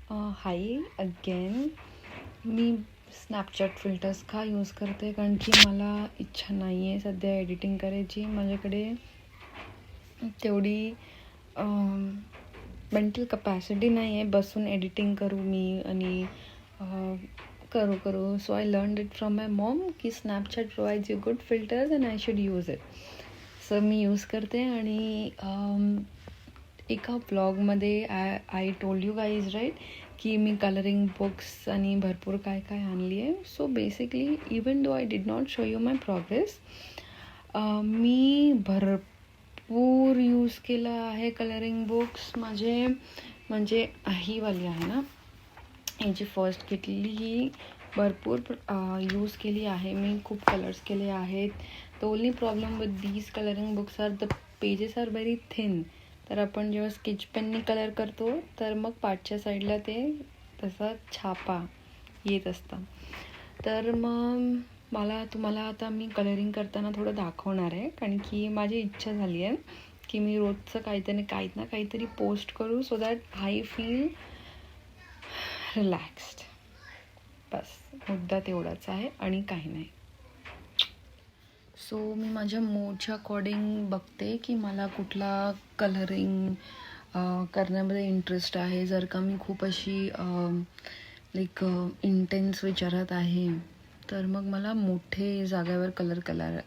हाय again. मी Snapchat filters का use करते? कारण की मला इच्छा नाही आहे सध्या एडिटिंग करायची. माझ्याकडे तेवढी मेंटल कपॅसिटी नाही आहे बसून एडिटिंग करू मी आणि करू. So I learned it from my mom की Snapchat provides you good filters and I should use it. So मी यूज करते आणि एका ब्लॉगमध्ये I told you guys right की मी कलरिंग बुक्स आणि भरपूर काय काय आणली आहे. So basically even though I did not show you my progress, मी भरपूर यूज केलं आहे कलरिंग बुक्स. म्हणजे ही वाली आहे ना, याची फर्स्ट घेतलेली ही भरपूर यूज केली आहे मी. खूप कलर्स केले आहेत. The only problem with these colouring books are the pages are very thin. तर आपण जेव्हा स्केच पेननी कलर करतो तर मग पाठच्या साईडला ते तसा छापा येत असतं. तर मग तुम्हाला आता मी कलरिंग करताना थोडं दाखवणार आहे, कारण की माझी इच्छा झाली आहे की मी रोजचं काहीतरी पोस्ट करू so that I feel relaxed. बस मुद्दा तेवढाच आहे आणि काही नाही. सो मी माझ्या मूडच्या अकॉर्डिंग बघते की मला कुठला कलरिंग करण्यामध्ये इंटरेस्ट आहे. जर का मी खूप अशी लाईक इंटेन्स विचारात आहे तर मग मला मोठे जागेवर कलर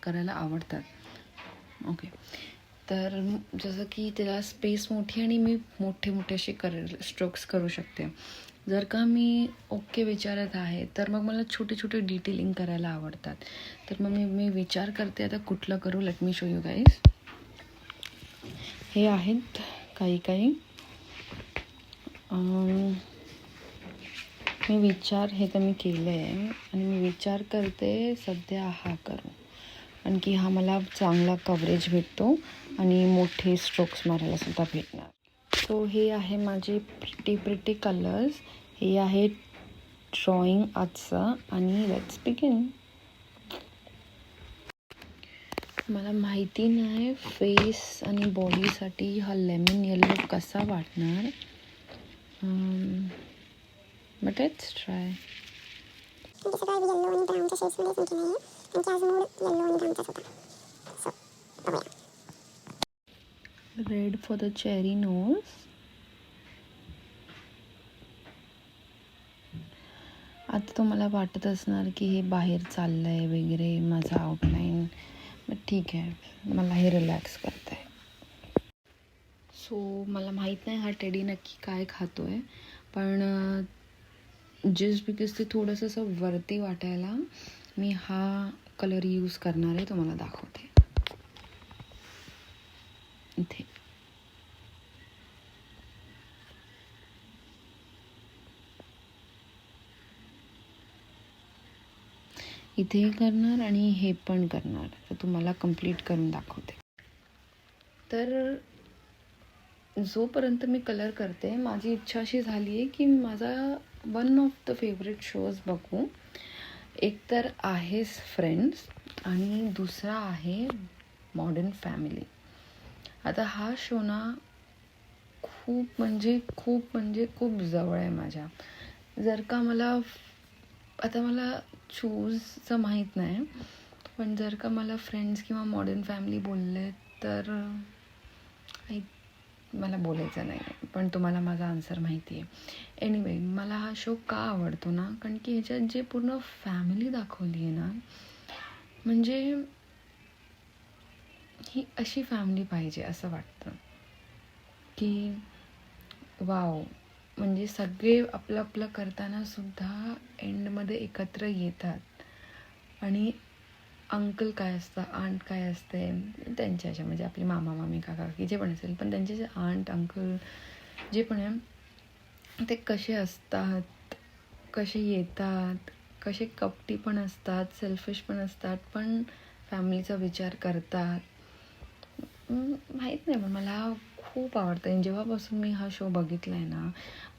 करायला आवडतात. ओके, तर जसं की त्याला स्पेस मोठी आणि मी मोठे असे स्ट्रोक्स करू शकते. जर का मी ओके विचारत आहे तर मग मला छोटे डिटेलिंग करायला आवडतात. तर मग मी विचार करते आता कुठलं करू. Let me show you guys. हे आहेत काही हे तर मी केलं आहे आणि मी विचार करते सध्या हा करू, आणखी हा मला चांगला कव्हरेज भेटतो आणि मोठे स्ट्रोक्स मारायला सुद्धा भेटणार. सो हे आहे माझे प्रिटी कलर्स. हे आहे ड्रॉइंग आजचं आणि लेट्स बिगिन. मला माहिती नाही फेस आणि बॉडीसाठी हा लेमन येलो कसा वाटणार, but let's try. Red for the cherry nose. आता तुम्हाला वाटत असणार की हे बाहेर चाललं आहे वगैरे माझं आउटलाईन, बट ठीक आहे, मला हे रिलॅक्स करत आहे. सो मला माहीत नाही हा टेडी नक्की काय खातो आहे, पण जस्ट बिकॉज ते थोडंसं असं वरती वाटायला मी हा कलर यूज करणार आहे. तुम्हाला दाखवते इथे करणार आणि हे पण करणार. तर तुम्हाला कंप्लीट करून दाखवते. तर जोपर्यंत मी कलर करते माझी इच्छा अशी झाली आहे की माझा one of the favourite shows बघू. एक तर आहेच फ्रेंड्स आणि दुसरा आहे मॉडर्न फॅमिली. आता हा शो ना खूप जवळ आहे माझ्या. जर का मला चूजचं माहीत नाही, पण जर का मला फ्रेंड्स किंवा मॉडर्न फॅमिली बोलले तर मला बोलायचं नाही, पण तुम्हाला माझा आन्सर माहिती आहे. एनिवे, मला हा शो का आवडतो ना, कारण की ह्याच्यात जे पूर्ण फॅमिली दाखवली आहे ना, म्हणजे ही अशी फॅमिली पाहिजे असं वाटतं की वाव. म्हणजे सगळे आपलं करताना सुद्धा एंडमध्ये एकत्र येतात. आणि अंकल काय असतं, आंट काय असते त्यांच्या म्हणजे आपले मामा मामी काका काकी जे पण असेल, पण त्यांचे जे आंट अंकल जे पण आहे ते कसे असतात, कसे येतात, कसे कपटी पण असतात, सेल्फिश पण असतात, पण फॅमिलीचा विचार करतात. माहीत नाही, पण मला खूप आवडतं. आणि जेव्हापासून मी हा शो बघितला आहे ना,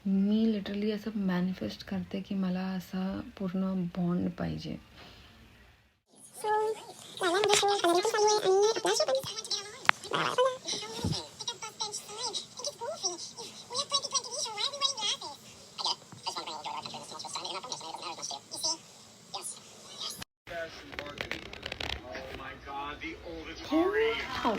मी लिटरली असं मॅनिफेस्ट करते की मला असा पूर्ण बॉन्ड पाहिजे. Wow.